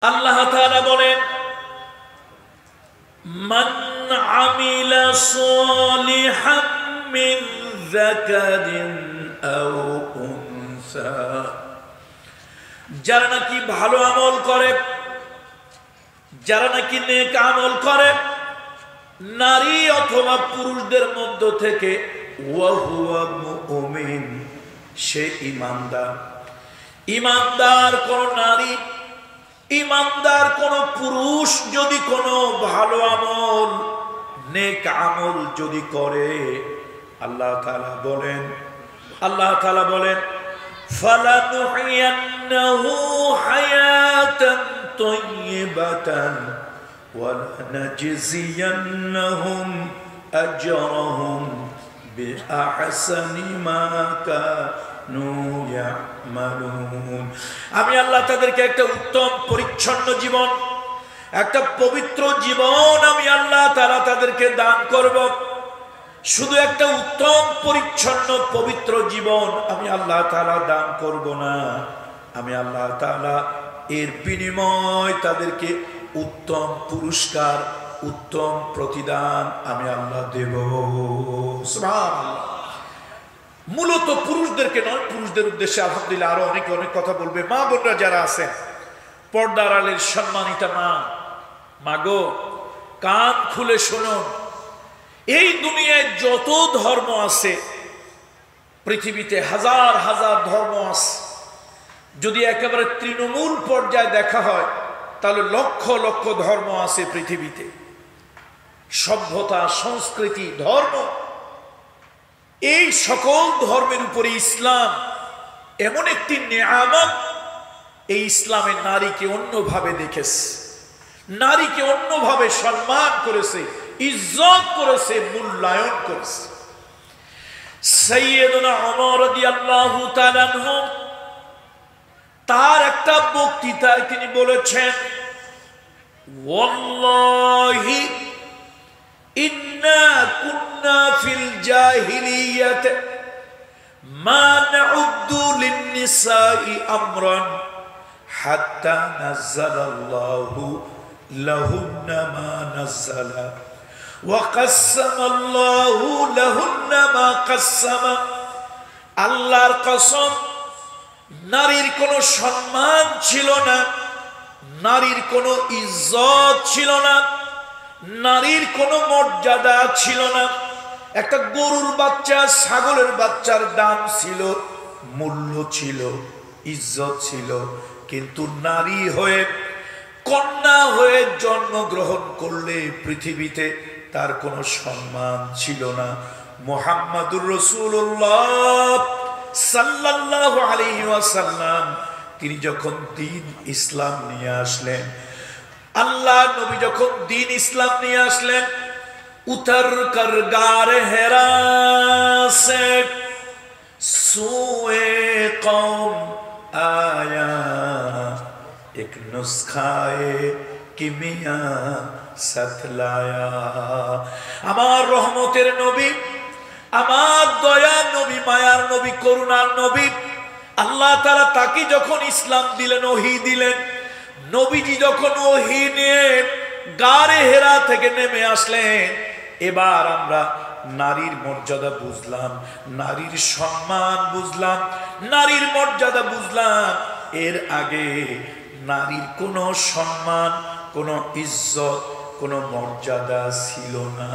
আল্লাহ তাআলা বলেন, মান আমিলা সালিহাম মিন যাকারিন আও উনসা, যারা নাকি ভালো আমল করে, যারা নাকি নেক আমল করে, নারী অথবা পুরুষদের মধ্য থেকে, ওয়া হুয়া মুমিন, সে ঈমানদার। ঈমানদার কোন নারী, ঈমানদার কোন পুরুষ যদি কোনো ভালো আমল, নেক আমল যদি করে, আল্লাহ তাআলা বলেন ফালানুহইয়ান্নাহু হায়াতান তাইয়্যিবাতান ওয়া লানাজজিয়ান্নাহুম আজরাহুম বিআহসানি মা কানু ইয়ামালুন। আমি আল্লাহ তাদেরকে একটা উত্তম পরিচ্ছন্ন জীবন, একটা পবিত্র জীবন আমি আল্লাহ তাআলা তাদেরকে দান করব। শুধু একটা উত্তম পরিচ্ছন্ন পবিত্র জীবন আমি আল্লাহ তাআলা দান করব না, আমি আল্লাহ তাআলা এর বিনিময় তাদেরকে উত্তম পুরস্কার, উত্তম প্রতিদান আমি আল্লাহ দেব। সুবহানাল্লাহ। মূলত পুরুষদেরকে নয়, পুরুষদের উদ্দেশ্যে আলহামদুলিল্লাহ আরো অনেক কথা বলবে। মা বোনরা যারা আছেন, পর্দার আড়ালের সম্মানিতা মা গো, কান খুলে শুনুন। এই দুনিয়ায় যত ধর্ম আছে, পৃথিবীতে হাজার হাজার ধর্ম আছে, যদি একেবারে তৃণমূল পর্যায়ে দেখা হয় তাহলে লক্ষ লক্ষ ধর্ম আছে পৃথিবীতে। সভ্যতা, সংস্কৃতি, ধর্ম, এই সকল ধর্মের উপরে ইসলাম এমন একটি নেয়ামত। এই ইসলামে নারীকে অন্যভাবে দেখেছে, নারীকে অন্যভাবে সম্মান করেছে, ইজ্জত করেছে, মূল্যায়ন করেছে। সাইয়্যিদুনা ওমর রাদিয়াল্লাহু তাআলা আনহু তার একটা বক্তৃতায় তিনি বলেছেন, ওয়াল্লাহি ইন্না কুন্না ফিল জাহিলিয়াতি মা নাউদ্দু লিন-নিসাই আমরান হাত্তা নাযালাল্লাহু লাহুন্না মা নাযালা ওয়া কাসসামাল্লাহু লাহুন্না মা কাসসামা। আল্লাহর কসম, নারীর কোনো সম্মান ছিল না, নারীর কোনো ইজ্জত ছিল না, নারীর কোনো মর্যাদা ছিল না। একটা গরুর বাচ্চা, ছাগলের বাচ্চার দাম ছিল, মূল্য ছিল, ইজ্জত ছিল, কিন্তু নারী হয়ে, কন্যা হয়ে জন্মগ্রহণ করলে পৃথিবীতে তার কোনো সম্মান ছিল না। মুহাম্মাদুর রাসূলুল্লাহ সাল্লাল্লাহু আলাইহি ওয়াসাল্লাম তিনি যখন দ্বীন ইসলাম নিয়ে আসলেন, আল্লাহ নবী যখন দ্বীন ইসলাম নিয়ে আসলেন, উতর কর গারে হেরা সে সুয়ে কওম আয়া এক নুসখায়ে কিমিয়া সাথলায়া। আমার রহমতের নবী, আমার দয়ার নবী, মায়ার নবী, করুণার নবী, আল্লাহ তাআলা তাকে যখন ইসলাম দিলেন, ওহী দিলেন, নবীজি যখন ওহী নিয়ে গারে হেরা থেকে নেমে আসলেন, এবার আমরা নারীর মর্যাদা বুঝলাম, নারীর সম্মান বুঝলাম, নারীর মর্যাদা বুঝলাম। এর আগে নারীর কোনো সম্মান, কোনো ইজ্জত, কোনো মর্যাদা ছিল না।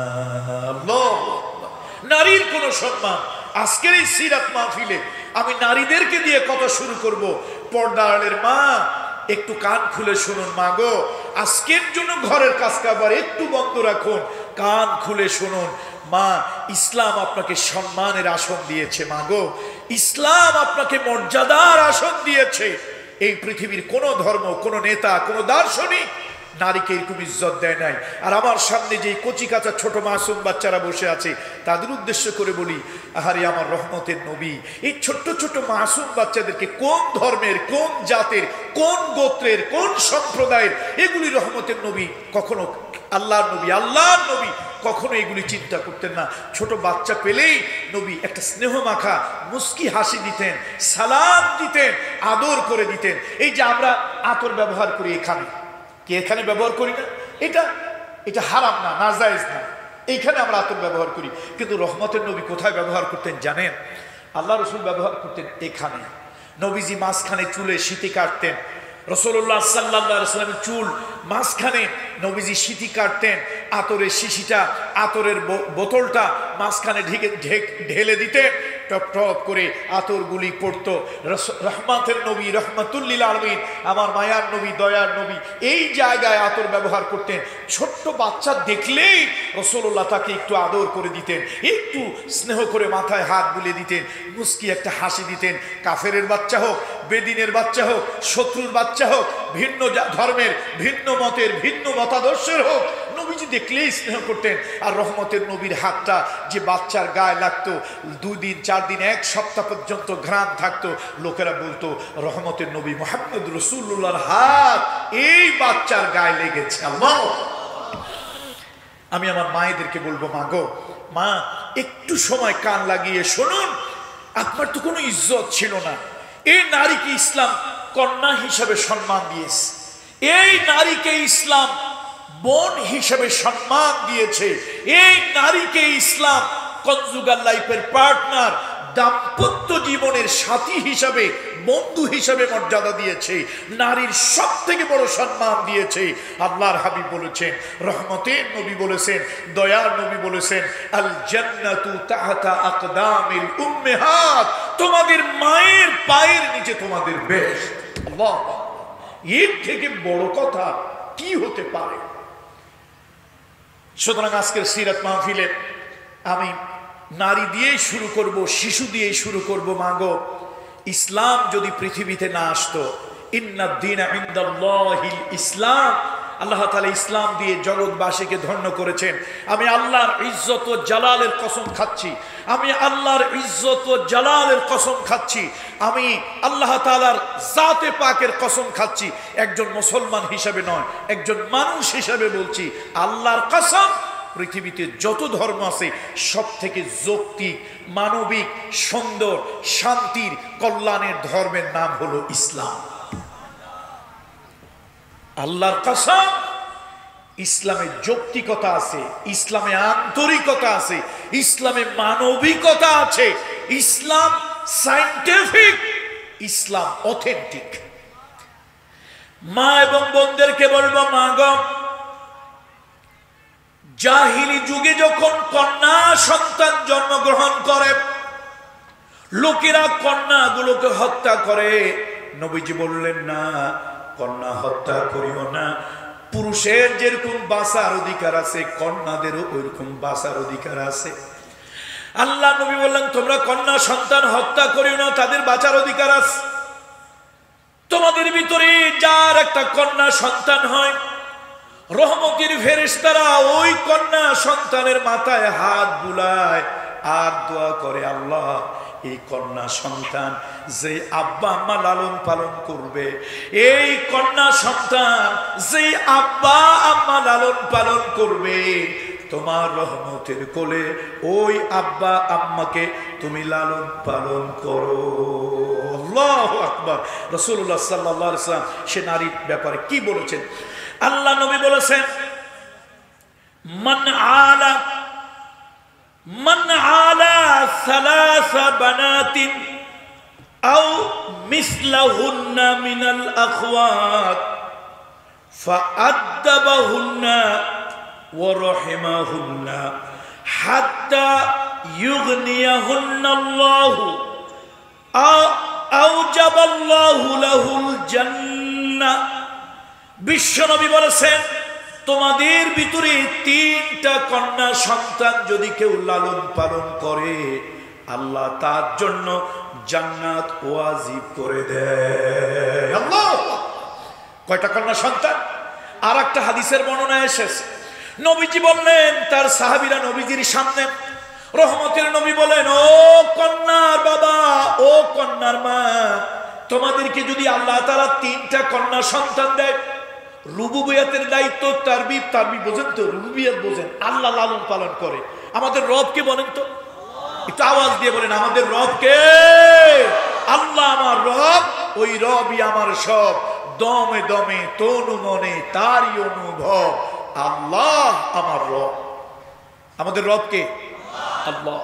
নারীর কোনো সম্মান। আজকের এই সিরাত মাহফিলে আমি নারীদেরকে দিয়ে কথা শুরু করব। পর্দার আড়ালের মা, একটু কান খুলে শুনুন। মা গো, আজকের জন্য ঘরের কাজ কারবার একটু বন্ধ রাখুন, কান খুলে শুনুন। মা, ইসলাম আপনাকে সম্মানের আসন দিয়েছে। মা গো, ইসলাম আপনাকে মর্যাদার আসন দিয়েছে। এই পৃথিবীর কোন ধর্ম, কোন নেতা, কোন দার্শনিক নারীকে এরকম ইজ্জত দেয় নাই। আর আমার সামনে যে কচি কাঁচা ছোট মাসুম বাচ্চারা বসে আছে, তাদের উদ্দেশ্য করে বলি, আহারে আমার রহমতের নবী এই ছোট্ট ছোট মাসুম বাচ্চাদেরকে কোন ধর্মের, কোন জাতের, কোন গোত্রের, কোন সম্প্রদায়ের, এগুলি রহমতের নবী কখনো, আল্লাহর নবী কখনো এগুলি চিন্তা করতেন না। ছোট বাচ্চা পেলেই নবী একটা স্নেহ মাখা মুস্কি হাসি দিতেন, সালাম দিতেন, আদর করে দিতেন। এই যে আমরা আতর ব্যবহার করি এখানে, কি এখানে ব্যবহার করি না? এটা হারাম না, নাজায়েজ না, এইখানে আমরা আতর ব্যবহার করি। কিন্তু রহমতের নবী কোথায় ব্যবহার করতেন জানেন? আল্লাহ রসুল ব্যবহার করতেন এখানে। নবীজি মাঝখানে চুলে সিঁথি কাটতেন। রাসূলুল্লাহ সাল্লাল্লাহু আলাইহি ওয়াসাল্লামের চুল মাঝখানে নবীজি সিঁথি কাটতেন। আতরের শিশিটা, আতরের বোতলটা মাঝখানে ঢেলে দিতে টপ টপ করে আতরগুলি পড়তো। রহমতের নবী, রহমাতুল লিল আলামিন, আমার মায়ার নবী, দয়ার নবী এই জায়গায় আতর ব্যবহার করতেন। ছোট্ট বাচ্চা দেখলেই রাসূলুল্লাহ তাকে একটু আদর করে দিতেন, একটু স্নেহ করে মাথায় হাত বুলিয়ে দিতেন, মুস্কি একটা হাসি দিতেন। কাফেরের বাচ্চা হোক, বেদিনের বাচ্চা হোক, শত্রুর বাচ্চা হোক, ভিন্ন ধর্মের, ভিন্ন মতের, ভিন্ন মতাদর্শের হোক, নবীজি দেখলেই স্নেহ করতেন। আর রহমতের নবীর হাতটা যে বাচ্চার গায়ে লাগতো, 2 দিন 4 দিন 1 সপ্তাহ পর্যন্ত ঘ্রাণ থাকতো, লোকেরা বলতো রহমতের নবী মুহাম্মদ রাসূলুল্লাহর হাত এই বাচ্চার গায়ে লেগেছে। আল্লাহ, আমি আমার মায়েদেরকে বলবো, মা গো, মা একটু সময় কান লাগিয়ে শুনুন, আপনার তো কোনো ইজ্জত ছিল না, এই নারীকে ইসলাম কন্যা হিসেবে সম্মান দিয়েছে, এই নারীকে ইসলাম বোন হিসেবে সম্মান দিয়েছে, এই নারীকে ইসলাম কনজুগাল লাইফের পার্টনার, দাম্পত্য জীবনের সাথী হিসাবে, বন্ধু হিসাবে মর্যাদা দিয়েছে, নারীর সব থেকে বড় সম্মান দিয়েছে। আল্লাহর হাবিব বলেছেন, রহমতের নবী বলেছেন, দয়ার নবী বলেছেন, আল জান্নাতু তাহতা আকদামিল উম্মাহাত, তোমাদের মায়ের পায়ের নিচে তোমাদের বেহেশত। আল্লাহ, এর থেকে বড় কথা কি হতে পারে? সুতরাং আজকের সিরাত মাহফিলে আমি নারী দিয়েই শুরু করব, শিশু দিয়েই শুরু করব। মাগো, ইসলাম যদি পৃথিবীতে না আসতো, ইন্নাদ দীনা ইনদাল্লাহিল ইসলাম, আল্লাহ তাআলা ইসলাম দিয়ে জগৎবাসীকে ধন্য করেছেন। আমি আল্লাহর ইজ্জত ও জালালের কসম খাচ্ছি, আমি আল্লাহর ইজ্জত ও জালালের কসম খাচ্ছি, আমি আল্লাহ তাআলার জাতে পাকের কসম খাচ্ছি, একজন মুসলমান হিসেবে নয়, একজন মানুষ হিসেবে বলছি, আল্লাহর কসম, পৃথিবীতে যত ধর্ম আছে সব থেকে যৌক্তিক, মানবিক, সুন্দর, শান্তির, কল্যাণের ধর্মের নাম হলো ইসলাম। আল্লাহর কসম, ইসলামে যৌক্তিকতা আছে, ইসলামে আন্তরিকতা আছে, ইসলামে মানবিকতা আছে, ইসলাম সায়েন্টিফিক, ইসলাম অথেন্টিক। মা এবং বোনদেরকে বলবো, মা গো, জাহিলি যুগে যখন কন্যা সন্তান জন্মগ্রহণ করে, লোকেরা কন্যাগুলোকে হত্যা করে। নবীজি বললেন, না, কন্যা হত্যা করিও না, পুরুষের যেরকম বাঁচার অধিকার আছে কন্যাদেরও ওইরকম বাঁচার অধিকার আছে। আল্লাহ নবী বললেন, তোমরা কন্যা সন্তান হত্যা করিও না, তাদের বাঁচার অধিকার আছে। তোমাদের ভিতরে যার একটা কন্যা সন্তান হয়, রহমতের ফেরেশতারা ওই কন্যা সন্তানের মাথায় হাত বুলায় আর দোয়া করে, আল্লাহ, এই কন্যা সন্তান যে আব্বা আম্মা লালন পালন করবে, এই কন্যা সন্তান যে আব্বা আম্মা লালন পালন করবে, তোমার রহমতের কোলে ওই আব্বা আম্মাকে তুমি লালন পালন করো। আল্লাহু আকবার। রাসূলুল্লাহ সাল্লাল্লাহু আলাইহি ওয়াসাল্লাম সে নারীর ব্যাপারে কি বলেছেন? আল্লাহ নবী বলেছেন, মান আলা সালাসা বানাতিন আও মিসলাহুন্না মিনাল আখওয়াত ফাআদ্দাবাহুন্না ওয়া রাহিমাহুন্না হাত্তা ইউগনিয়াহুন্নাল্লাহু আওজাবাল্লাহু লাহুল জান্নাহ। বিশ্বনবী বলেছেন, তোমাদের ভিতরে 3টা কন্যা সন্তান যদি কেউ লালন পালন করে, আল্লাহ তার জন্য জান্নাত ওয়াজিব করে দেয়। আল্লাহ, কয়টা কন্যা সন্তান? আর একটা হাদিসের বর্ণনায় এসেছে, নবীজি বললেন, তার সাহাবীরা নবীজির সামনে, রহমতের নবী বলেন, ও কন্যার বাবা, ও কন্যার মা, তোমাদেরকে যদি আল্লাহ তাআলা 3টা কন্যা সন্তান দেয়, রুবুবিয়াতের দায়িত্ব তারবিব, তারবিব বোঝেন তো, রুবুবিয়াত বোঝেন, আল্লাহ লালন পালন করে। আমাদের রবকে বলেন তো, একটু আওয়াজ দিয়ে বলেন, আমাদের রবকে? আল্লাহ আমার রব, ওই রবই আমার সব, দমে দমে তনু মনে তারই অনুভব, আল্লাহ আমার রব। আমাদের রবকে আল্লাহ।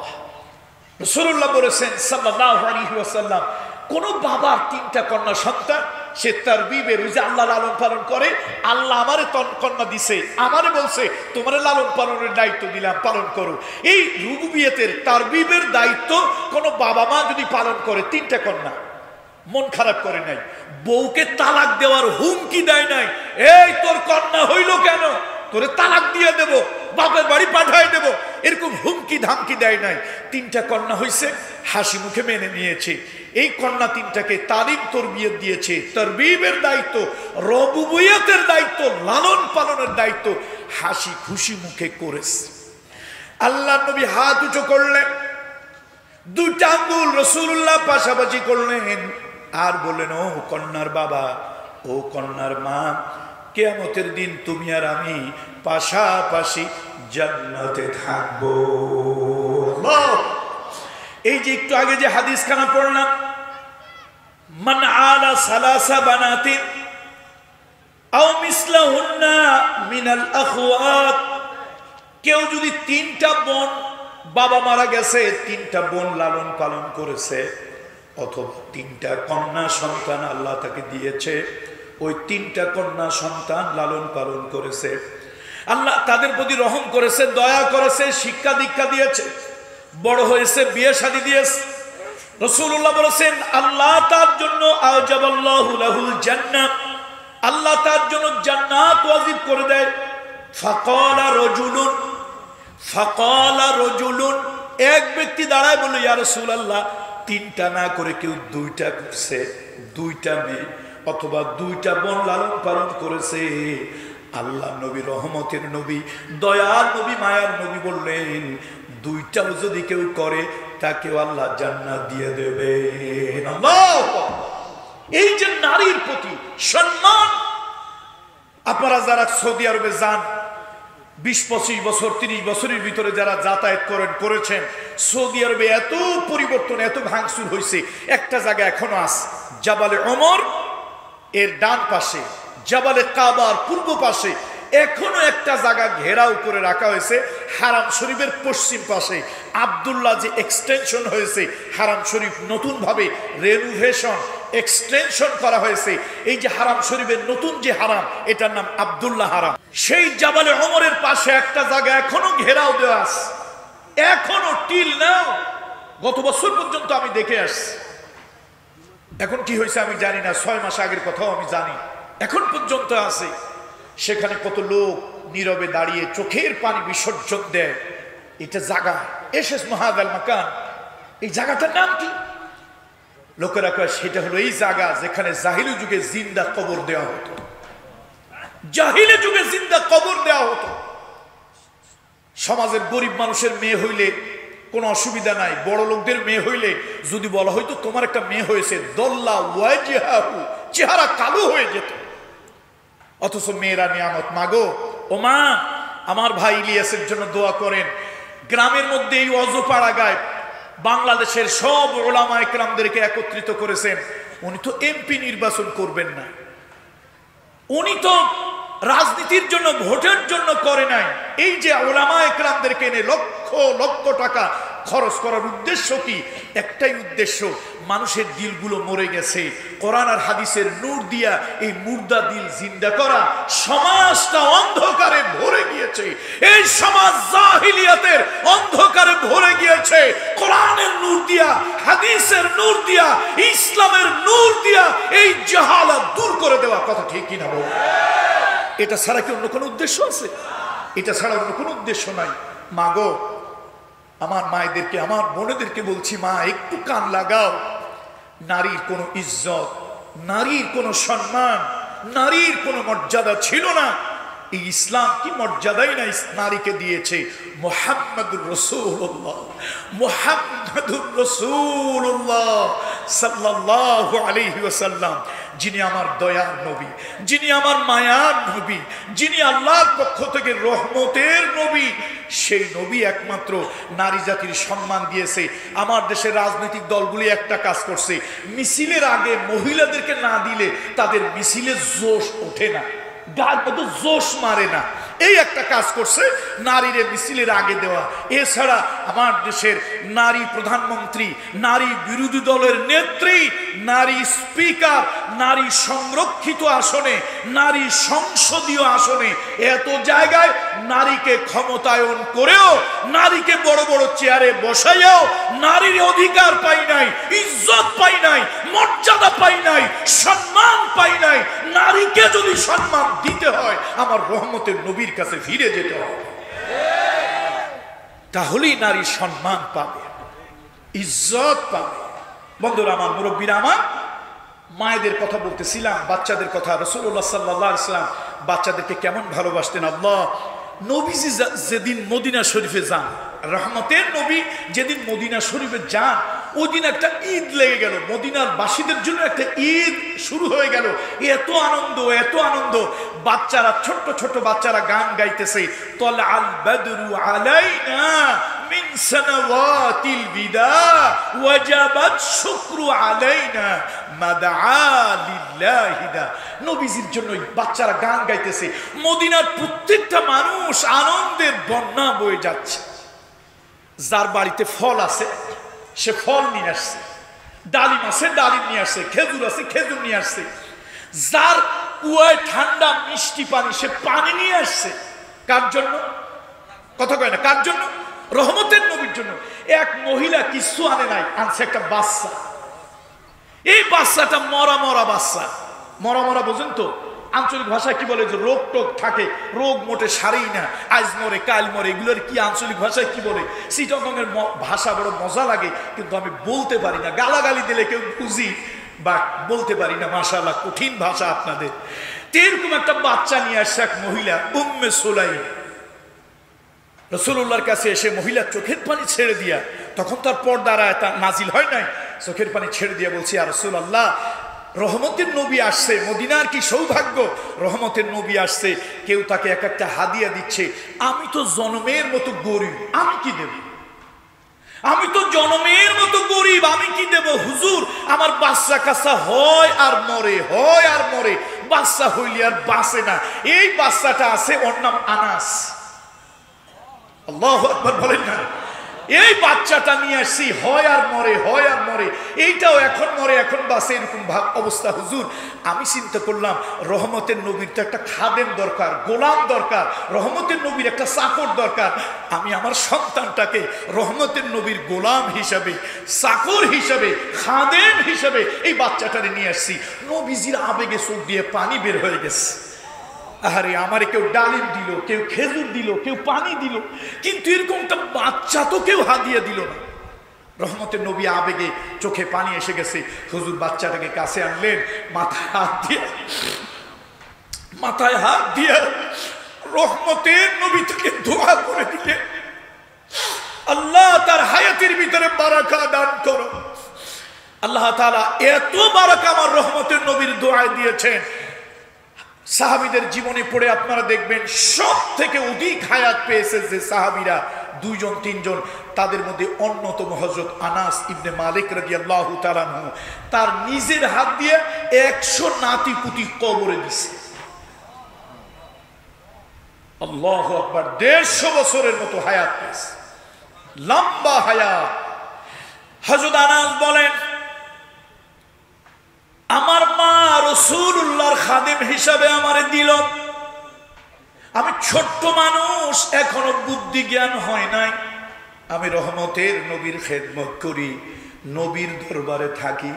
রাসূলুল্লাহ বলেছেন সাল্লাল্লাহু আলাইহি ওয়াসাল্লাম, কোন বাবার 3টা কন্যা সন্তান, সে তারবিবের, ওই যে আল্লাহ লালন পালন করে, আল্লাহ আমারে কন্যা দিছে, আমারে বলছে তোমারে লালন পালনের দায়িত্ব দিলাম, পালন করো। এই রুবুবিয়তের তারবিবের দায়িত্ব কোন বাবা মা যদি পালন করে, 3টা কন্যা, মন খারাপ করে নাই, বউকে তালাক দেওয়ার হুমকি দেয় নাই, এই তোর কন্যা হইল কেন, তোরে তালাক দিয়ে দেব, বাপের বাড়ি পাঠায় দেব, এরকম হুমকি ধামকি দেয় নাই। 3টা কন্যা হইছে, হাসি মুখে মেনে নিয়েছে। এই কন্যা 3টাকে তালিম তরবিয়ত দিয়েছে, তারবিবের দায়িত্ব, রুবুবিয়তের দায়িত্ব, লালন পালনের দায়িত্ব হাসি খুশি মুখে করেছে। আল্লাহ নবী হাত উঁচু করলেন, 2টা আঙ্গুল রাসূলুল্লাহ পাশাপাশি করলেন, আর বললেন, ও কন্যার বাবা, ও কন্যার মা, কিয়ামতের দিন তুমি আর আমি পাশাপাশি জান্নাতে থাকবো। এই যে একটু আগে যে হাদিস খানা পড়লাম, মান আলা সালাসা বানাতিন আও মিসলাহুন্না মিনাল আখওয়াত, কেউ যদি 3টা বোন, বাবা মারা গেছে, 3টা বোন লালন পালন করেছে, অথবা 3টা কন্যা সন্তান আল্লাহ তাকে দিয়েছে, ওই 3টা কন্যা সন্তান লালন পালন করেছে, আল্লাহ তাদের প্রতি রহম করেছে, দয়া করেছে, শিক্ষা দীক্ষা দিয়েছে, বড় হয়েছে, বিয়ে শাদী দিয়েছে। রাসূলুল্লাহ বলেছেন, আল্লাহ তার জন্য আওজাবাল্লাহু লাহুল জান্নাহ, আল্লাহ তার জন্য জান্নাত ওয়াজিব করে দেয়। ফাকালা রাজুলুন, এক ব্যক্তি দাঁড়ায় বলে, ইয়া রাসূলুল্লাহ, 3টা না করে কেউ 2টা করছে, 2টা মেয়ে অথবা 2টা বোন লালন পালন করেছে। আল্লাহ নবী, রহমতের নবী, দয়ার নবী, মায়ার নবী বললেন, 2টাও যদি কেউ করে তাকেও আল্লাহ জান্নাত দিয়ে দেবে। এই যে নারীর প্রতি সম্মান, আপনারা যারা সৌদি আরবে যান, 20-25 বছর 30 বছরের ভিতরে যারা যাতায়াত করেছেন, সৌদি আরবে এত পরিবর্তন, এত ভাঙচুর হয়েছে। একটা জায়গা এখনো আছে, জাবালে ওমর এর ডান পাশে, জাবালে কাবার পূর্ব পাশে, এখনো একটা জায়গা ঘেরাও করে রাখা হয়েছে, হারাম শরীফের পশ্চিম পাশে। আব্দুল্লাহ যে এক্সটেনশন হয়েছে, হারাম শরীফ নতুন ভাবে রেনোভেশন এক্সটেনশন করা হয়েছে, এই যে হারাম শরীফের নতুন যে হারাম, এটার নাম আব্দুল্লাহ হারাম। সেই জাবালে ওমরের পাশে একটা জায়গা এখনো ঘেরাও দেওয়া আছে, এখনো টিল নাও, গত বছর পর্যন্ত আমি দেখে আসছি। এখন কি হয়েছে আমি জানি না, 6 মাস আগের কথাও আমি জানি, এখন পর্যন্ত আছে। সেখানে কত লোক নীরবে দাঁড়িয়ে চোখের পানি বিসর্জন দেয়। এটা জায়গা এসেস মাহাদাল মাকান, এই জায়গাটার নাম কি? লোকেরা কয় সেটা হলো এই জায়গা যেখানে জাহিলি যুগে জিন্দা কবর দেওয়া হতো, জাহিলি যুগে জিন্দা কবর দেওয়া হতো। সমাজের গরিব মানুষের মেয়ে হইলে কোনো অসুবিধা নাই, বড় লোকদের মেয়ে হইলে যদি বলা হয়তো তোমার একটা মেয়ে হয়েছে, দল্লা ওয়াজিহাহু, চেহারা কালো হয়ে যেত। অথচ মেয়েরা নিয়ামত। মাগো, ও মা, আমার ভাই ইলিয়াসের জন্য দোয়া করেন। গ্রামের মধ্যে এই অজপাড়া গায়ে বাংলাদেশের সব ওলামা একরামদেরকে একত্রিত করেছেন। উনি তো এমপি নির্বাচন করবেন না, উনি তো রাজনীতির জন্য, ভোটের জন্য করে নাই। এই যে ওলামা একরামদেরকে এনে লক্ষ লক্ষ টাকা খরচ করার উদ্দেশ্য কি? একটাই উদ্দেশ্য, মানুষের দিলগুলো মরে গেছে, কোরআন আর হাদিসের নূর দিয়া এই মুর্দা দিল জিন্দা করা। সমাজটা অন্ধকারে ভরে গিয়েছে, এই সমাজ জাহিলিয়াতের অন্ধকারে ভরে গিয়েছে। কোরআনের নূর দিয়া, হাদিসের নূর দিয়া, ইসলামের নূর দিয়া এই জাহালাত দূর করে দেওয়া। কথা ঠিক কিনা বল? এটা ছাড়া কি অন্য কোনো উদ্দেশ্য আছে? এটা ছাড়া অন্য কোনো উদ্দেশ্য নাই। মাগো, আমার মায়েদেরকে, আমার বোনেদেরকে বলছি, মা একটু কান লাগাও। নারীর কোনো ইজ্জত, নারীর কোনো সম্মান, নারীর কোনো মর্যাদা ছিল না। এই ইসলাম কি মর্যাদাই না নারীকে দিয়েছে। মুহাম্মাদুর রাসূলুল্লাহ, মুহাম্মাদুর রাসূলুল্লাহ সাল্লাল্লাহু আলাইহি ওয়াসাল্লাম, যিনি আমার দয়ার নবী, যিনি আমার মায়ার নবী, যিনি আল্লাহর পক্ষ থেকে রহমতের নবী, সেই নবী একমাত্র নারী জাতির সম্মান দিয়েছে। আমার দেশের রাজনৈতিক দলগুলি একটা কাজ করছে, মিছিলের আগে মহিলাদেরকে না দিলে তাদের মিছিলে জোশ ওঠে না, গায়ের মতো জোশ মারে না। এই একটা কাজ করছে, নারীরে মিছিলের আগে দেওয়া। এছাড়া আমার দেশের নারী প্রধানমন্ত্রী, নারী বিরোধী দলের নেত্রী, নারী স্পিকার, নারী সংরক্ষিত আসনে, নারী সংসদীয় আসনে, এত জায়গায় নারীকে ক্ষমতায়ন করেও, নারীকে বড় বড় চেয়ারে বসাইয়াও নারীর অধিকার পাই নাই, ইজ্জত পাই নাই, মর্যাদা পাই নাই, সম্মান পাই নাই। নারীকে যদি সম্মান দিতে হয়, আমার রহমতের নবীর কাছে ফিরে যেতে হবে, তাহলেই নারী সম্মান পাবে, ইজ্জত পাবে। বন্ধুরা আমার, মুরব্বীরা আমার, মায়েদের কথা বলতেছিলাম, বাচ্চাদের কথা। রাসূলুল্লাহ সাল্লাল্লাহু আলাইহি ওয়াসাল্লাম বাচ্চাদেরকে কেমন ভালোবাসতেন। আল্লাহ, নবীজি যেদিন মদিনা শরীফে যান, রহমতের নবী যেদিন মদিনা শরীফে যান, ওই দিন একটা ঈদ লেগে গেল, মদিনার বাসীদের জন্য একটা ঈদ শুরু হয়ে গেল। এত আনন্দ, এত আনন্দ, বাচ্চারা, ছোট্ট ছোট্ট বাচ্চারা গান গাইতেছে, তালাল বদরু আলাইনা মিন সানাওয়াতিল বিদা ওয়াজাবাত শুকরু আলাইনা মাদআ লিল্লাহিদা। নবীজির জন্য বাচ্চারা গান গাইতেছে, মদিনার প্রত্যেকটা মানুষ আনন্দের বন্যা বয়ে যাচ্ছে। যার বাড়িতে ফল আছে সে ফল নিয়ে আসছে, ডালিম আছে ডালিম নিয়ে আসছে, খেজুর আছে খেজুর নিয়ে আসছে, যার কুয়ায় ঠান্ডা মিষ্টি পানি সে পানি নিয়ে আসছে। কার জন্য? কথা কয় না, কার জন্য? রহমতের নবীর জন্য। এক মহিলা কিছু আনে নাই, আনছে একটা বাচ্চা। এই বাচ্চাটা মরা মরা বাচ্চা। মরা মরা বোঝেন তো? আঞ্চলিক ভাষায় কি বলে? যে রোগ টোগ থাকে, রোগ মোটে সারেই না, আজ মরে কাল মরে, এগুলোর কি আঞ্চলিক ভাষায় কি বলে? চিটাগংয়ের ভাষা বড় মজা লাগে, কিন্তু আমি বলতে পারি না, গালাগালি দিলে কেউ বুঝি বা বলতে পারি না। মাশাআল্লাহ, কঠিন ভাষা আপনাদের। এরকম একটা বাচ্চা নিয়ে আসছে এক মহিলা, উম্মে সুলাইম। রাসূলুল্লাহর কাছে এসে মহিলা চোখের পানি ছেড়ে দিয়া, তখন তার পর্দার আয়াত নাজিল হয় নাই, চোখের পানি ছেড়ে দিয়া বলছি, ইয়া রাসূলুল্লাহ, রহমতের নবী আসছে, মদিনার কি সৌভাগ্য, রহমতের নবী আসছে, কেউ তাকে এক একটা হাদিয়া দিচ্ছে, আমি তো জনমের মতো গরিব, আমি কি দেব? আমি তো জনমের মতো গরিব, আমি কি দেব হুজুর? আমার বাচ্চা কাচ্চা হয় আর মরে, হয় আর মরে, বাচ্চা হইলে আর বাঁচে না। এই বাচ্চাটা আছে, ওর নাম আনাস। আল্লাহু আকবার বলেন না? এই বাচ্চাটা নিয়ে আসছি, হয় আর মরে, হয় আর মরে, এইটাও এখন মরে এখন বাঁচে, এরকম অবস্থা হুজুর। আমি চিন্তা করলাম, রহমতের নবীর তো একটা খাদেম দরকার, গোলাম দরকার, রহমতের নবীর একটা চাকর দরকার। আমি আমার সন্তানটাকে রহমতের নবীর গোলাম হিসাবে, চাকর হিসাবে, খাদেম হিসাবে এই বাচ্চাটারে নিয়ে আসছি। নবীজির আবেগে চোখ দিয়ে পানি বের হয়ে গেছে। আরে আমারে কেউ ডালিম দিল, কেউ খেজুর দিল, কেউ পানি দিল, কিন্তু এরকমটা বাচ্চা তো কেউ হাদিয়া দিল না। রহমতের নবী আবেগে চোখে পানি এসে গেছে। হুজুর বাচ্চাটাকে কাছে আনলেন, মাথায় হাত দিয়ে রহমতের নবী থেকে দোয়া করে দিলেন, আল্লাহ তার হায়াতের ভিতরে বারাকা দান করো। আল্লাহ তাআলা এত বারাকা আমার রহমতের নবীর দোয়ায় দিয়েছেন, সাহাবীদের জীবনে পড়ে আপনারা দেখবেন সব থেকে অধিক হায়াত পেয়েছে যে সাহাবীরা, দুইজন তিনজন, তাদের মধ্যে অন্যতম হযরত আনাস ইবনে মালিক রাদিয়াল্লাহু তাআলা আনহু। তার নিজের হাত দিয়ে 100 নাতি পুতি কবরে দিছে। আল্লাহু আকবার, 150 বছরের মতো হায়াত পেয়েছে, লম্বা হায়াত। হযরত আনাস বলেন, আমার মা রাসূলুল্লাহর খাদেম হিসাবে আমারে দিল। আমি ছোট্ট মানুষ, এখনো বুদ্ধি জ্ঞান হয় নাই, আমি রহমতের নবীর খেদমত করি, নবীর দরবারে থাকি।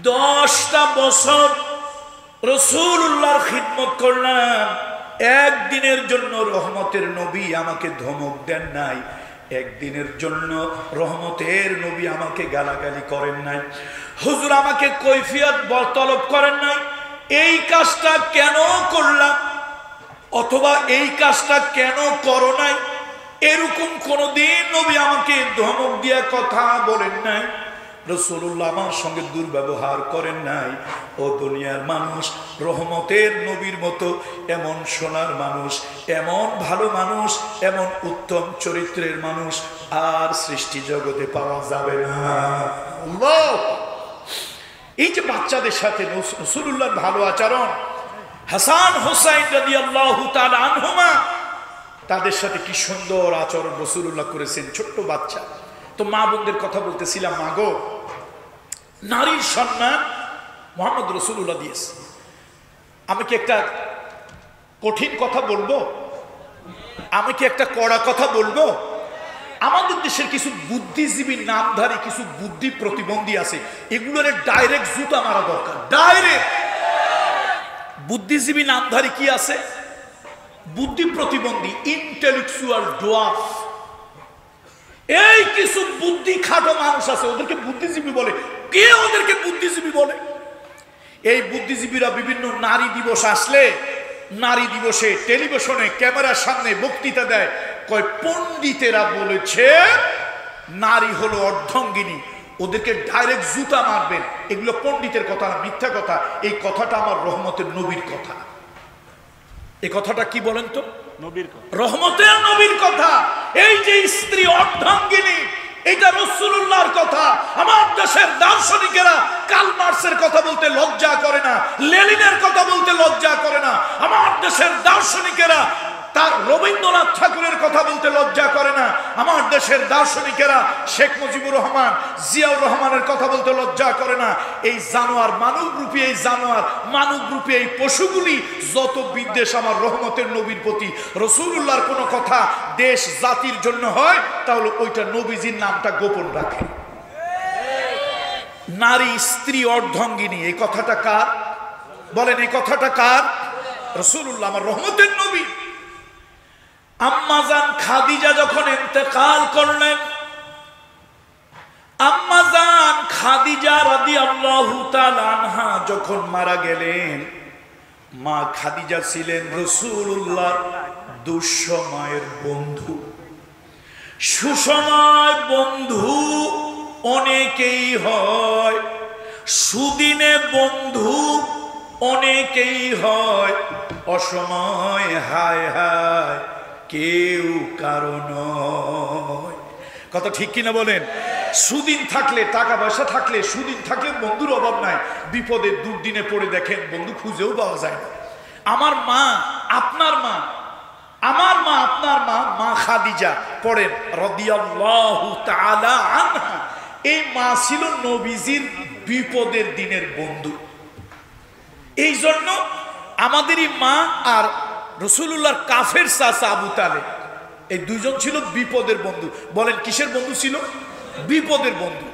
10টা বছর রাসূলুল্লাহর খিদমত করলাম। একদিনের জন্য রহমতের নবী আমাকে ধমক দেন নাই, একদিনের জন্য রহমতের নবী আমাকে গালাগালি করেন নাই, হুজুর আমাকে কৈফিয়ত তলব করেন নাই, এই কাজটা কেন করলাম অথবা এই কাজটা কেন করো নাই, এরকম কোনদিন নবী আমাকে ধমক দিয়া কথা বলেন নাই। রাসূলুল্লাহ আমার সঙ্গে দুর্ব্যবহার করেন নাই। ও দুনিয়ার মানুষ, রহমতের নবীর মতো এমন সোনার মানুষ, এমন ভালো মানুষ, এমন উত্তম চরিত্রের মানুষ আর সৃষ্টি জগতে পাওয়া যাবে না। আল্লাহ, এই যে বাচ্চাদের সাথে রাসূলুল্লাহর ভালো আচরণ, হাসান হোসাইন রাদিয়াল্লাহু তাআলা আনহুমা, তাদের সাথে কি সুন্দর আচরণ রাসূলুল্লাহ করেছেন, ছোট্ট বাচ্চা। তো মা বোনদের কথা বলতেছিলাম, মা গো, নারীর সম্মান মুহাম্মদ রাসূলুল্লাহ দিয়েছে। আমি কি একটা কঠিন কথা বলবো? আমি কি একটা কড়া কথা বলবো? আমাদের দেশের কিছু বুদ্ধিজীবী নামধারী কিছু বুদ্ধি প্রতিবন্ধী আছে, এগুলোর ডাইরেক্ট জুতা মারা দরকার। ডাইরেক্ট বুদ্ধিজীবী নামধারী কি আছে? বুদ্ধি প্রতিবন্ধী, ইন্টেলেকচুয়াল ডোয়ার্ফ। এই কিছু বুদ্ধি খাটো মানুষ আছে, ওদেরকে বুদ্ধিজীবী বলে। কে ওদেরকে বুদ্ধিজীবী বলে? এই বুদ্ধিজীবীরা বিভিন্ন নারী দিবস আসলে, নারী দিবসে টেলিভিশনে ক্যামেরার সামনে বক্তৃতা দেয়, কয় পণ্ডিতেরা বলেছে নারী হলো অর্ধাঙ্গিনী, ওদেরকে ডাইরেক্ট জুতা মারবেন। এগুলো পণ্ডিতের কথা না, মিথ্যা কথা। এই কথাটা আমার রহমতের নবীর কথা। এই কথাটা কি বলেন তো? নবীর কথা, রহমতের নবীর কথা। এই যে স্ত্রী অর্ধাঙ্গিনী, এটা রাসূলুল্লাহর কথা। আমার দেশের দার্শনিকেরা কার্ল মার্কসের কথা বলতে লজ্জা করে না, লেনিনের কথা বলতে লজ্জা করে না। আমার দেশের দার্শনিকেরা তার রবীন্দ্রনাথ ঠাকুরের কথা বলতে লজ্জা করে না। আমার দেশের দার্শনিকেরা শেখ মুজিবুর রহমান, জিয়াউর রহমানের কথা বলতে লজ্জা করে না। এই জানোয়ার, মানবরূপী এই জানোয়ার, মানবরূপী এই পশুগুলি যত বিদ্বেষ আমার রহমতের নবীর প্রতি, রাসূলুল্লাহর কোনো কথা দেশ জাতির জন্য হয়, তাহলে ওইটা নবীজির নামটা গোপন রাখে। নারী স্ত্রী অর্ধাঙ্গিনী, এই কথাটা কার? বলেন, এই কথাটা কার? রাসূলুল্লাহ, আমার রহমতের নবী। আম্মাজান খাদিজা যখন ইন্তেকাল করলেন, আম্মাজান খাদিজা রাদিয়াল্লাহু তাআলা আনহা যখন মারা গেলেন, মা খাদিজা ছিলেন রাসূলুল্লাহর দুঃসময়ের বন্ধু। সুসময় বন্ধু অনেকেই হয়, সুদিনে বন্ধু অনেকেই হয়, অসময় হায় হায় কেউ কারণ। কথা ঠিক কিনা বলেন? সুদিন থাকলে, টাকা পয়সা থাকলে, সুদিন থাকলে বন্ধুর অভাব নাই। বিপদে দুর্দিনে পড়ে দেখেন বন্ধু খুঁজেও পাওয়া যায় না। আমার মা, আপনার মা, আমার মা, আপনার মা, মা খাদিজা পড়েন রাদিয়াল্লাহু তাআলা আনহা, এই মা ছিল নবীজির বিপদের দিনের বন্ধু। এই জন্য আমাদেরই মা আর রাসূলুল্লাহর কাফের চাচা আবু তালেব, এই দুইজন ছিল বিপদের বন্ধু। বলেন কিসের বন্ধু ছিল? বিপদের বন্ধু।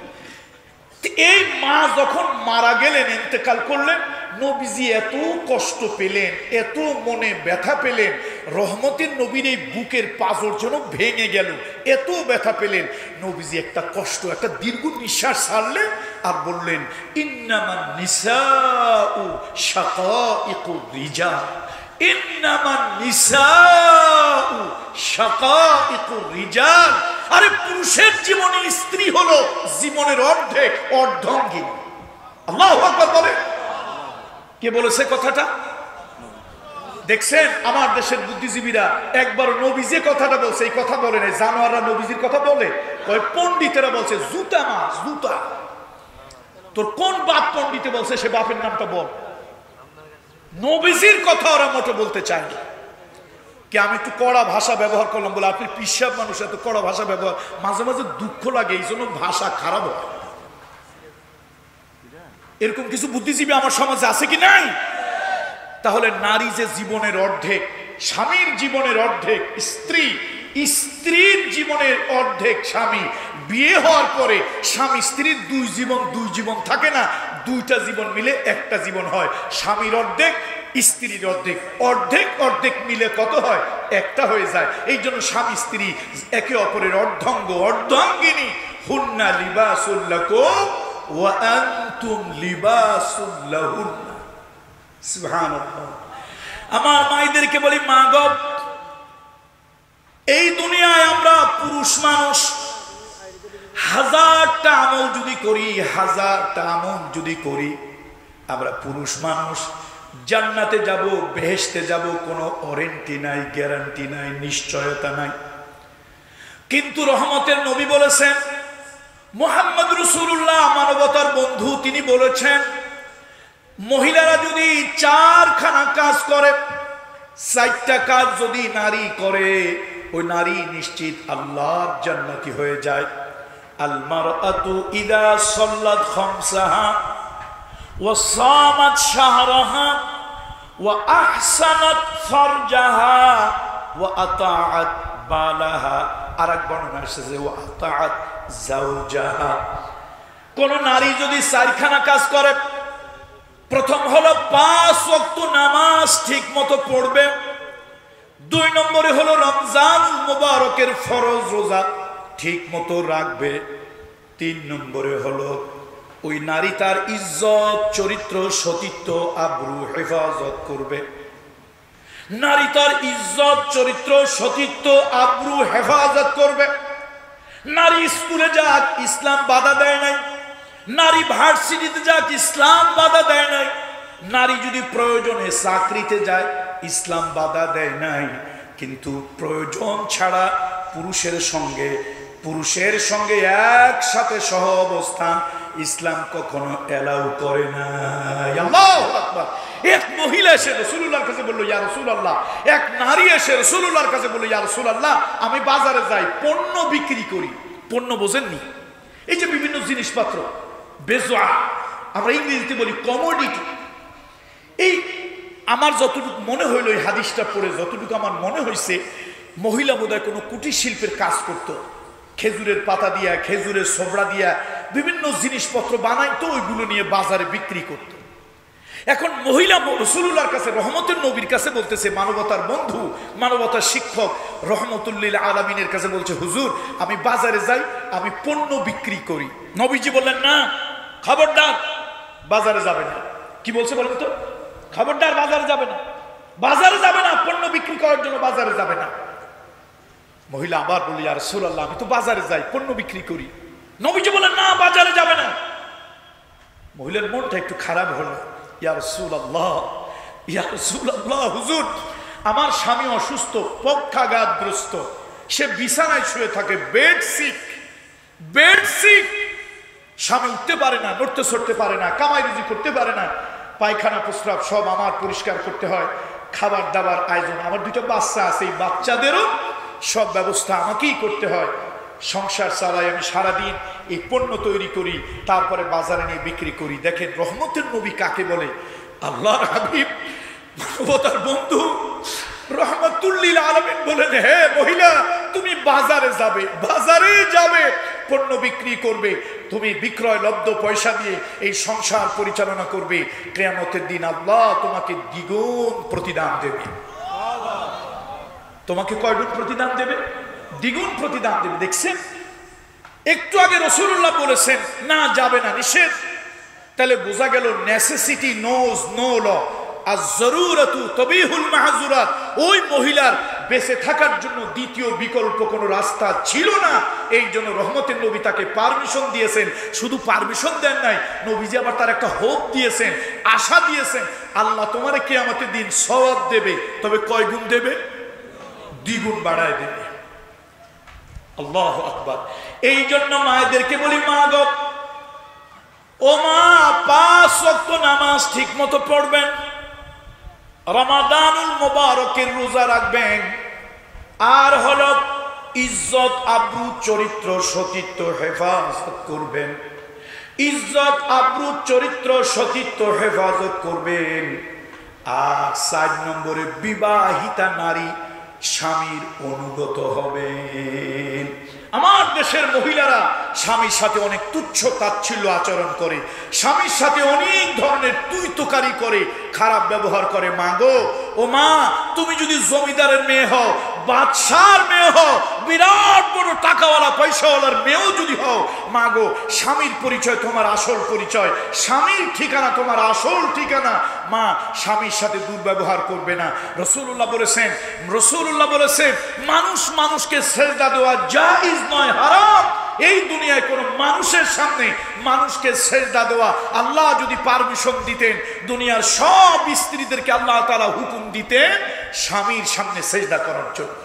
এই মা যখন মারা গেলেন, ইন্তেকাল করলেন, নবীজি এত কষ্ট পেলেন, এত মনে ব্যথা পেলেন, রহমতের নবীর এই বুকের পাঁজর যেন ভেঙে গেল, এত ব্যথা পেলেন। নবীজি একটা কষ্ট, একটা দীর্ঘ নিঃশ্বাস ছাড়লেন আর বললেন, ইন্নামান নিসাউ শাকাইকুর রিজাল, ইন্নামান নিসাউ শাকাইকুর রিজাল। আরে পুরুষের জীবনে স্ত্রী হলো জীবনের অর্ধেক, অর্ধাঙ্গিনী। আল্লাহু আকবার বলে। কে বলেছে কথাটা? দেখছেন আমার দেশের বুদ্ধিজীবীরা একবার নবীজি কথাটা বলছে, এই কথা বলে নাই। জানোয়াররা নবীজির কথা বলে, কয় পণ্ডিতেরা বলছে জুতা মার, জুতা। তোর কোন বাপ পণ্ডিতে বলছে? সে বাপের নামটা বল। নবীজির কথা ওরা মোটে বলতে চায় না। কি আমি একটু কড়া ভাষা ব্যবহার করলাম বলে আপনি পিসাব মানুষ, এত কড়া ভাষা ব্যবহার, মাঝে মাঝে দুঃখ লাগে, এই জন্য ভাষা খারাপ হয়। এরকম কিছু বুদ্ধিজীবী আমার সমাজে আছে কি নাই? তাহলে নারী যে জীবনের অর্ধেক, স্বামীর জীবনের অর্ধেক স্ত্রী, স্ত্রীর জীবনের অর্ধেক স্বামী। বিয়ে হওয়ার পরে স্বামী স্ত্রীর দুই জীবন থাকে না, দুইটা জীবন মিলে একটা জীবন হয়। স্বামীর অর্ধেক, স্ত্রীর অর্ধেক, অর্ধেক অর্ধেক মিলে কত হয়? একটা হয়ে যায়। এই জন্য স্বামী স্ত্রী একে অপরের অর্ধাঙ্গ, অর্ধাঙ্গিনী। হুন্না লিবাসুল লাকুম ওয়া আনতুম লিবাসুল লাহুন্না। সুবহানাল্লাহ। আমার মায়েদেরকে বলি, মা গো, এই দুনিয়ায় আমরা পুরুষ মানুষ হাজারটা আমল যদি করি, হাজারটা আমল যদি করি, আমরা পুরুষ মানুষ জান্নাতে যাব, বেহেশতে যাব, কোনো ওয়ারেন্টি নাই, গ্যারান্টি নাই, নিশ্চয়তা নাই। কিন্তু রহমতের নবী বলেছেন, মুহাম্মদ রাসূলুল্লাহ মানবতার বন্ধু, তিনি বলেছেন মহিলারা যদি 4খানা কাজ করে, 4টা কাজ যদি নারী করে, ওই নারী নিশ্চিত আল্লাহর জান্নাতি হয়ে যায়। আল মারআতু ইযা সাল্লাত খামসাহা ওয়া সামাত শাহরাহা ওয়া আহসানাত ফারজাহা ওয়া আতাআত বালাহা। আরেক বর্ণনা এসেছে ওয়া আতাআত যাওজাহা। কোন নারী যদি 4খানা কাজ করে, প্রথম হলো 5 ওয়াক্ত নামাজ ঠিক মতো পড়বে, 2 নম্বরে হলো রমজান মুবারকের ফরজ রোজা ঠিক মতো রাখবে, 3 নম্বরে হলো ওই নারী তার ইজ্জত, চরিত্র, সতীত্ব, আবরু হেফাজত করবে। নারী তার ইজ্জত, চরিত্র, সতীত্ব, আবরু হেফাজত করবে। নারী স্কুলে যাক, ইসলাম বাধা দেয় নাই। নারী ভার্সিটিতে যাক, ইসলাম বাধা দেয় নাই। নারী যদি প্রয়োজনে চাকরিতে যায়, ইসলাম বাধা দেয় নাই। কিন্তু প্রয়োজন ছাড়া পুরুষের সঙ্গে একসাথে সহ অবস্থান ইসলাম কখনো এলাউ করে না। আল্লাহু আকবার। এক মহিলা এসে রাসূলুল্লাহর কাছে বলল, ইয়া রাসূলুল্লাহ, এক নারী এসে রাসূলুল্লাহর কাছে বলল, ইয়া রাসূলুল্লাহ, আমি বাজারে যাই, পণ্য বিক্রি করি। পণ্য বোঝেননি? এই যে বিভিন্ন জিনিসপত্র, বেজোয়া, আমরা ইংরেজিতে বলি কমোডিটি। এই আমার যতটুকু মনে হইল, এই হাদিসটা পড়ে যতটুকু আমার মনে হয়েছে, মহিলা বোধহয় কোনো কুটির শিল্পের কাজ করত। খেজুরের পাতা দিয়া, খেজুরের সোবড়া দিয়া বিভিন্ন জিনিসপত্র বানাইতো, ওইগুলো নিয়ে বাজারে বিক্রি করত। এখন মহিলা রাসূলুল্লাহর কাছে, রহমতের নবীর কাছে বলতেছে, মানবতার বন্ধু, মানবতার শিক্ষক রহমতুল্লিল আলামিনের কাছে বলছে, হুজুর, আমি বাজারে যাই, আমি পণ্য বিক্রি করি। নবীজি বললেন, না, খবরদার, বাজারে যাবে না। কি বলছে বলেন তো? খবরদার, বাজারে যাবে না, বাজারে যাবে না, পণ্য বিক্রি করার জন্য বাজারে যাবে না। মহিলা আবার বলি, ইয়া রাসূলুল্লাহ, আমি তো বাজারে যাই, পণ্য বিক্রি করি। নবীজি বলেন, না, বাজারে যাবে না। মহিলার মনটা একটু খারাপ হলো। ইয়া রাসূলুল্লাহ, ইয়া রাসূলুল্লাহ, হুজুর, আমার স্বামী অসুস্থ, পক্ষাঘাতগ্রস্ত, সে বিছানায় শুয়ে থাকে, বেড সিক। স্বামী উঠতে পারে না, নড়তে চড়তে পারে না, কামাই রুজি করতে পারে না, পায়খানা প্রস্রাব সব আমার পরিষ্কার করতে হয়, খাবার দাবার আয়োজন, আমার 2টা বাচ্চা আছে, এই বাচ্চাদেরও সব ব্যবস্থা আমাকেই করতে হয়। সংসার চালাই আমি সারাদিন, এই পণ্য তৈরি করি, তারপরে বাজারে নিয়ে বিক্রি করি। দেখেন রহমতের নবী কাকে বলে? আল্লাহর হাবিব, মানবতার বন্ধু রহমতুল্লিল আলামিন বলেন, হে মহিলা, তুমি বাজারে যাবে, পণ্য বিক্রি করবে, তুমি বিক্রয় লব্ধ পয়সা দিয়ে এই সংসার পরিচালনা করবে। কিয়ামতের দিন আল্লাহ তোমাকে দ্বিগুণ প্রতিদান দেবে। তোমাকে কয়গুণ প্রতিদান দেবে? দ্বিগুণ প্রতিদান দেবে। দেখছেন, একটু আগে রাসূলুল্লাহ বলেছেন না, যাবে না, নিষেধ। তাহলে বোঝা গেল নেসেসিটি নোজ নো ল, আর জরুরাতু তবিহুল মাহজুরাত। ওই মহিলার বেঁচে থাকার জন্য দ্বিতীয় বিকল্প কোনো রাস্তা ছিল না। এই জন্য রহমতের নবী তাকে পারমিশন দিয়েছেন। শুধু পারমিশন দেন নাই, নবীজি আবার তার একটা হোপ দিয়েছেন, আশা দিয়েছেন, আল্লাহ তোমারে কিয়ামতের দিন সওয়াব দেবে। তবে কয় গুণ দেবে? দ্বিগুণ বাড়ায় দেবে। আল্লাহু আকবার। এই জন্য মায়েদেরকে বলি, মা গো, ও মা, 5 ওয়াক্ত নামাজ ঠিক মতো পড়বেন, রমাদানুল মুবারকের রোজা রাখবেন, আর হলো ইজ্জত, আবরু, চরিত্র, সতীত্ব হেফাজত করবেন। ইজ্জত, আবরু, চরিত্র, সতীত্ব হেফাজত করবেন। আর 4 নম্বরে বিবাহিতা নারী স্বামীর অনুগত হবেন। আমার দেশের মহিলারা স্বামীর সাথে অনেক তুচ্ছ তাচ্ছিল্য আচরণ করে, স্বামীর সাথে অনেক ধরনের তুই তোকারি করে, খারাপ ব্যবহার করে। মা গো, ও মা, তুমি যদি জমিদারের মেয়ে হও, বাদশার মেয়ে হও, বিরাট বড় টাকাওয়ালা পয়সাওয়ালার মেয়েও যদি হও, মা গো, স্বামীর পরিচয় তোমার আসল পরিচয়, স্বামীর ঠিকানা তোমার আসল ঠিকানা। মা, স্বামীর সাথে দুর্ব্যবহার করবে না। রাসূলুল্লাহ বলেছেন, মানুষ মানুষকে সেজদা দেওয়া জায়েজ নয়, হারাম। এই দুনিয়ায় কোনো মানুষের সামনে মানুষকে সেজদা দেওয়া আল্লাহ যদি পারমিশন দিতেন, দুনিয়ার সব স্ত্রীদেরকে আল্লাহ তাআলা হুকুম দিতেন স্বামীর সামনে সেজদা করার জন্য।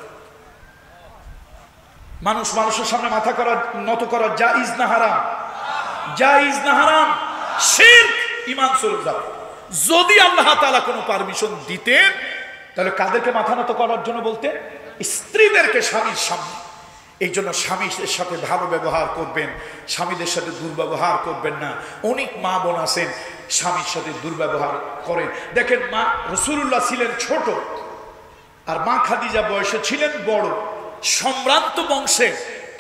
মানুষ মানুষের সামনে মাথা নত করা জায়েজ না হারাম? জায়েজ না হারাম? শিরক, ঈমান চলে যাবে। যদি আল্লাহ তাআলা কোনো পারমিশন দিতেন তাহলে কাদেরকে মাথা নত করার জন্য বলতেন? স্ত্রীদেরকে স্বামীর সামনে। এই জন্য স্বামীদের সাথে ভালো ব্যবহার করবেন, স্বামীদের সাথে দুর্ব্যবহার করবেন না। অনেক মা বোন আছেন স্বামীর সাথে দুর্ব্যবহার করেন। দেখেন, মা রাসূলুল্লাহ ছিলেন ছোট আর মা খাদিজা বয়সে ছিলেন বড়। সম্ভ্রান্ত বংশে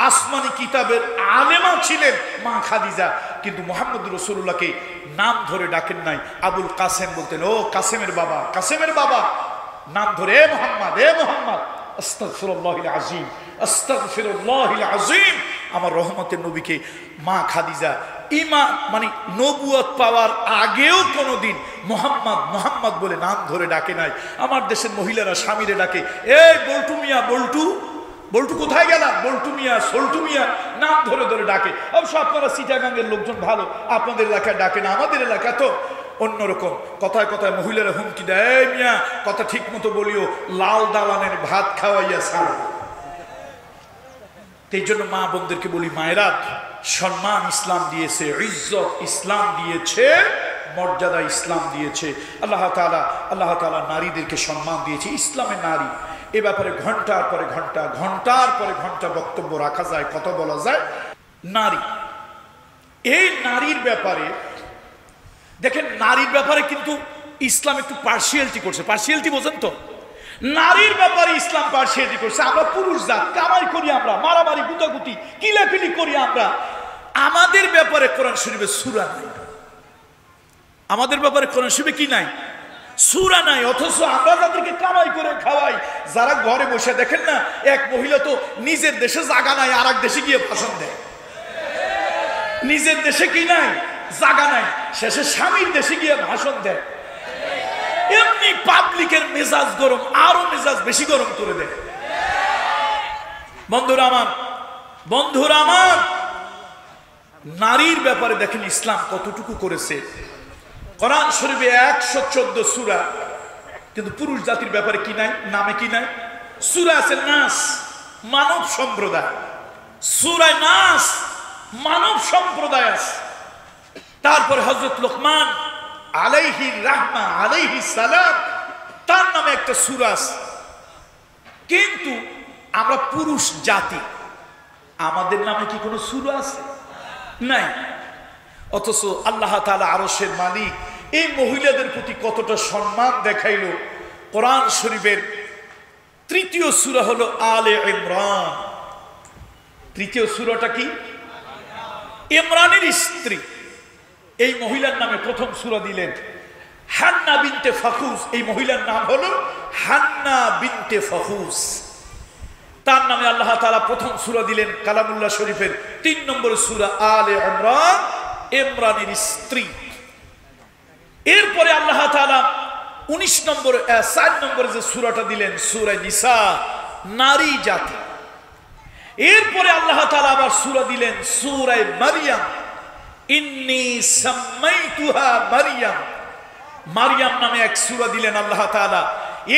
আসমানি কিতাবের আলেমা ছিলেন মা খাদিজা, কিন্তু মুহাম্মদ রাসূলুল্লাহকে নাম ধরে ডাকেন নাই। আবুল কাসেম বলতেন, ও কাসেমের বাবা, কাসেমের বাবা। নাম ধরে এ মোহাম্মদ, এ মোহাম্মদ। আস্তাগফিরুল্লাহিল আযীম, আস্তাগফিরুল্লাহিল আযীম। আমার রহমতের নবীকে মা খাদিজা ঈমান মানে নবুয়ত পাওয়ার আগেও কোনোদিন মোহাম্মদ মোহাম্মদ বলে নাম ধরে ডাকে নাই। আমার দেশের মহিলারা স্বামীরে ডাকে, এই বল্টু মিয়া, বল্টু, বল্টু কোথায় গেলা, বল্টু মিয়া, সল্টু মিয়া, নাম ধরে ধরে ডাকে। অবশ্য আপনারা চিটাগাঙ্গের লোকজন ভালো, আপনাদের এলাকায় ডাকে না, আমাদের এলাকা তো অন্যরকম। কথায় কথায় মহিলারা হুমকি দেয়, এই মিয়া কথা ঠিক মতো বলিও, লাল দালানের ভাত খাওয়াইয়া ছাড়ো। এই জন্য মা বোনদেরকে বলি, মায়েরা, সম্মান ইসলাম দিয়েছে, ইজ্জত ইসলাম দিয়েছে, মর্যাদা ইসলাম দিয়েছে। আল্লাহ তাআলা নারীদেরকে সম্মান দিয়েছে। ইসলামে নারী এ ব্যাপারে ঘন্টার পরে ঘন্টা, ঘন্টার পরে ঘন্টা বক্তব্য রাখা যায়, কথা বলা যায়। নারী, এই নারীর ব্যাপারে দেখেন, নারীর ব্যাপারে কিন্তু ইসলাম একটু পার্সিয়ালিটি করছে। পার্সিয়ালিটি বোঝেন তো? নারীর ব্যাপারে ইসলাম পার্সিয়ালিটি করছে। আমরা পুরুষ জাত, কামাই করি আমরা, মারামারি গুতাগুতি কিলাকিলি করি আমরা। আমাদের ব্যাপারে কোরআন শরীফে সূরা নাই। আমাদের ব্যাপারে কোরআন শরীফে কি নাই? সূরা নাই। অথচ আমরা যাদেরকে কামাই করে খাওয়াই, যারা ঘরে বসে, দেখেন না, এক মহিলা তো নিজের দেশে জায়গা নাই, আর এক দেশে গিয়ে ভাষণ দেয়। নিজের দেশে কি নাই? জায়গা নাই, শেষে স্বামীর দেশে গিয়ে ভাষণ দেয়। এমনি পাবলিকের মেজাজ গরম, আরো মেজাজ বেশি গরম করে দেয়। বন্ধুরা আমার, বন্ধুরা আমার, নারীর ব্যাপারে দেখেন ইসলাম কতটুকু করেছে। কোরআন শরীফে 114 সূরা, কিন্তু পুরুষ জাতির ব্যাপারে কি নাই? নামে কি নাই? সূরা আছে নাস, মানব সম্প্রদায়। সূরা নাস, মানব সম্প্রদায় আছে। তারপরে হযরত লোকমান আলাইহির রাহমা আলাইহিস সালাম, তার নামে একটা সূরা আছে। কিন্তু আমরা পুরুষ জাতি, আমাদের নামে কি কোনো সূরা আছে? নাই। অথচ আল্লাহ তাআলা আরশের মালিক এই মহিলাদের প্রতি কতটা সম্মান দেখাইল। কোরআন শরীফের 3য় সূরা হলো আলে ইমরান। 3য় সূরাটা কি? ইমরানের স্ত্রী। এই মহিলার নামে প্রথম সূরা দিলেন হান্না বিনতে ফাখুস। এই মহিলার নাম হলো হান্না বিনতে ফাখুস। তার নামে আল্লাহ তাআলা প্রথম সূরা দিলেন কালামুল্লাহ শরীফের 3 নম্বর সূরা আলে ইমরান, ইমরানের স্ত্রী। এরপরে আল্লাহ তাআলা 19 নম্বর 4 নম্বরে যে সূরাটা দিলেন সূরা নিসা, নারী জাতি। এরপরে আল্লাহ তাআলা আবার সূরা দিলেন সূরা মারইয়াম, ইন্নী সাম্মাইতুহা মারইয়াম। মারইয়াম নামে এক সূরা দিলেন আল্লাহ তাআলা।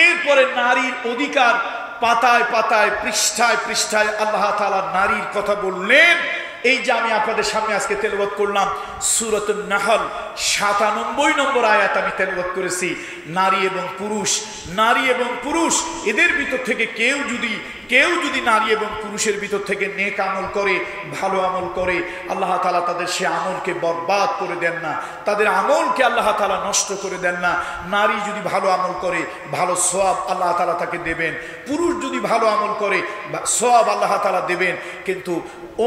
এরপরে নারীর অধিকার পাতায় পাতায়, পৃষ্ঠায় পৃষ্ঠায় আল্লাহ তাআলা নারীর কথা বললেন। এই যে আমি আপনাদের সামনে আজকে তেলাওয়াত করলাম সূরাতুন নাহল 97 নম্বর আয়াত আমি তেলাওয়াত করেছি। নারী এবং পুরুষ, নারী এবং পুরুষ এদের ভিতর থেকে কেউ যদি নারী এবং পুরুষের ভিতর থেকে নেক আমল করে, ভালো আমল করে, আল্লাহ তাআলা তাদের সে আমলকে বরবাদ করে দেন না, তাদের আমলকে আল্লাহ তাআলা নষ্ট করে দেন না। নারী যদি ভালো আমল করে, ভালো সওয়াব আল্লাহ তাআলা তাকে দেবেন। পুরুষ যদি ভালো আমল করে, সওয়াব আল্লাহ তাআলা দেবেন। কিন্তু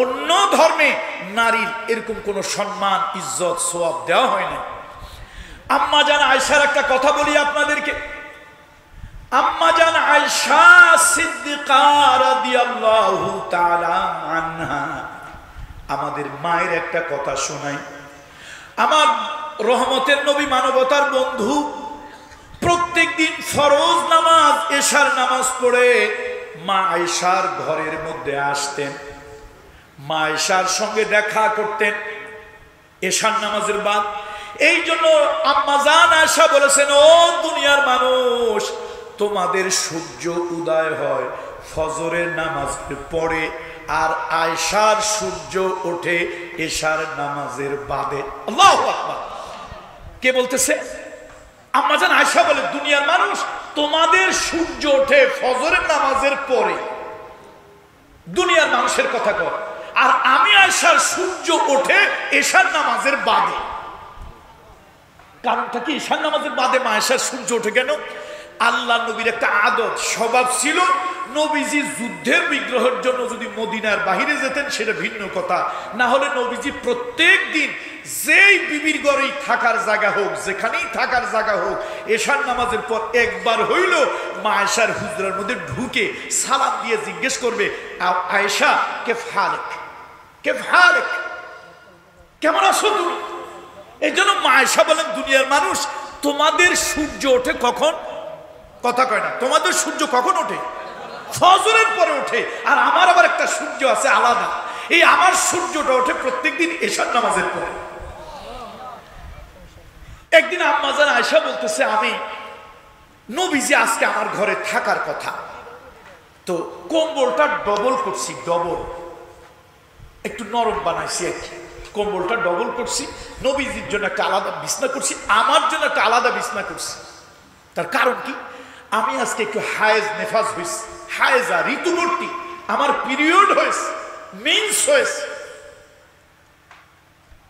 অন্য ধর্মে নারীর এরকম কোনো সম্মান, ইজ্জত, সওয়াব দেওয়া হয় না। আম্মা জান আয়েশার একটা কথা বলি আপনাদেরকে। আম্মা জান আয়েশা সিদ্দিকা রাদিয়াল্লাহু তাআলা আনহা, আমাদের মায়ের একটা কথা শোনাই। আমার রহমতের নবী, মানবতার বন্ধু, প্রত্যেকদিন ফরজ নামাজ, এশার নামাজ পড়ে মা আয়েশার ঘরের মধ্যে আসতেন। মা আয়েশার সঙ্গে দেখা করতেন এশার নামাজের বাদ। এই জন্য আম্মা জান আয়েশা বলেছেন, ও দুনিয়ার মানুষ, তোমাদের সূর্য উদয় হয় ফজরের নামাজের পরে, আর আয়েশার সূর্য ওঠে এশার নামাজের বাদে। আল্লাহু আকবার। কে বলতেছে? আম্মা জান আয়েশা বলে, দুনিয়ার মানুষ, তোমাদের সূর্য ওঠে ফজরের নামাজের পরে। দুনিয়ার মানুষের কথা কয়। আর আমি আয়েশার সূর্য ওঠে এশার নামাজের বাদে। কারণটা কি? এশার নামাজের বাদে মা আয়েশার সূর্য ওঠে কেন? আল্লাহ নবীর একটা আদত স্বভাব ছিল, নবীজি যুদ্ধের বিগ্রহের জন্য যদি মদিনার বাহিরে যেতেন সেটা ভিন্ন কথা, না হলে নবীজি প্রত্যেক দিন যেই বিবির ঘরেই থাকার জায়গা হোক, যেখানেই থাকার জায়গা হোক, এশার নামাজের পর একবার হইল মা আয়েশার হুজরার মধ্যে ঢুকে সালাম দিয়ে জিজ্ঞেস করবে, আয়েশা কেফ হালেক, কেফ হালেক, কেমন আছো তুমি? এই জন্য মা আয়েশা বলেন, দুনিয়ার মানুষ, তোমাদের সূর্য ওঠে কখন? কথা কয় না। তোমাদের সূর্য কখন ওঠে? ফজরের পরে ওঠে। আর আমার আবার একটা সূর্য আছে আলাদা, এই আমার সূর্যটা ওঠে প্রত্যেকদিন এশার নামাজের পরে। একদিন আম্মা জান আয়েশা বলতেছে, আমি নবীজি আজকে আমার ঘরে থাকার কথা, তো কম্বলটা ডবল করছি, ডবল একটু নরম বানাইছি, কম্বলটা ডবল করছি, নবীজির জন্য একটা আলাদা বিছনা করছি, আমার জন্য একটা আলাদা বিছনা করছি। তার কারণ কি? আমি আজকে একটু হায়েজ নেফাজ হয়েছি, হায়েজা ঋতুবর্তী, আমার পিরিয়ড হয়েছে, মিন্স হয়েছে।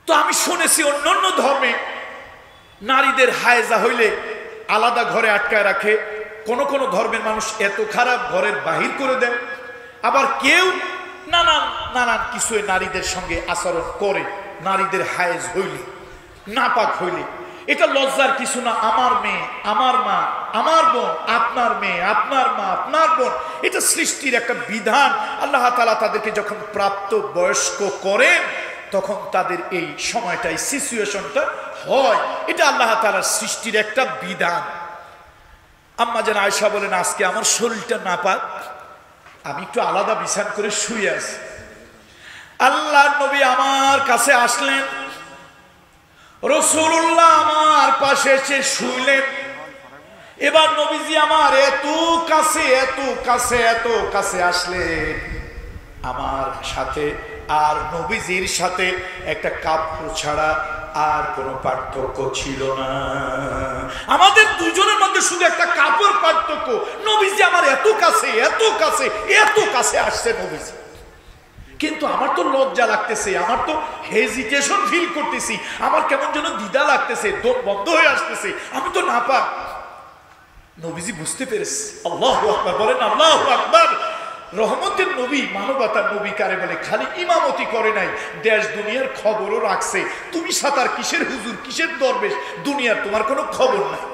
তো আমি শুনেছি অন্যান্য ধর্মে নারীদের হায়েজা হইলে আলাদা ঘরে আটকায় রাখে, কোন কোন ধর্মের মানুষ এত খারাপ ঘরের বাহির করে দেয়, আবার কেউ নানান নানান কিছু নারীদের সঙ্গে আচরণ করে নারীদের হায়েজ হইলে, নাপাক হইলে। এটা লজ্জার কিছু না। আমার মেয়ে, আমার মা, আমার বোন, আপনার মেয়ে, আপনার মা, আপনার বোন, এটা সৃষ্টির একটা বিধান। আল্লাহ তাআলা তাদেরকে যখন প্রাপ্ত বয়স্ক করেন তখন তাদের এই সময়টাই সিচুয়েশনটা হয়, এটা আল্লাহ তাআলার সৃষ্টির একটা বিধান। আম্মা জান আয়েশা বলেন, আজকে আমার শরীরটা নাপাক, আমি একটু আলাদা বিছান করে শুয়ে আছি। আল্লাহর নবী আমার কাছে আসলেন, রাসূলুল্লাহ আমার পাশে এসে শুইলেন। এবার নবীজি আমার এত কাছে, এত কাছে, এত কাছে আসলেন আমার সাথে, আর নবীজির সাথে একটা কাপড় ছাড়া আর কোনো পার্থক্য ছিল না। আমাদের দুজনের মধ্যে শুধু একটা কাপড় পার্থক্য। নবীজি আমার এত কাছে, এত কাছে, এত কাছে আসছে নবীজি। কিন্তু আমার তো লজ্জা লাগতেছে, আমার তো হেজিটেশন ফিল করতেছি, আমার কেমন যেন দ্বিধা লাগতেছে, দম বন্ধ হয়ে আসতেছে, আমি তো নাপাক। নবীজি বুঝতে পেরেছে। আল্লাহু আকবার বলেন, আল্লাহু আকবার। রহমতের নবী, মানবতার নবী কারে বলে? খালি ইমামতি করে নাই, দেশ দুনিয়ার খবরও রাখছে। তুমি সাতার কিসের হুজুর, কিসের দরবেশ, দুনিয়ার তোমার কোনো খবর নাই।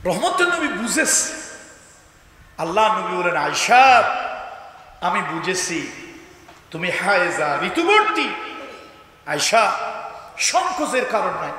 রহমতের নবী বুঝেছে। আল্লাহ নবী বলেন, আয়েশা আমি বুঝেছি তুমি হায়েজা ঋতুবর্তী। আয়েশা সংকোচের কারণ নাই,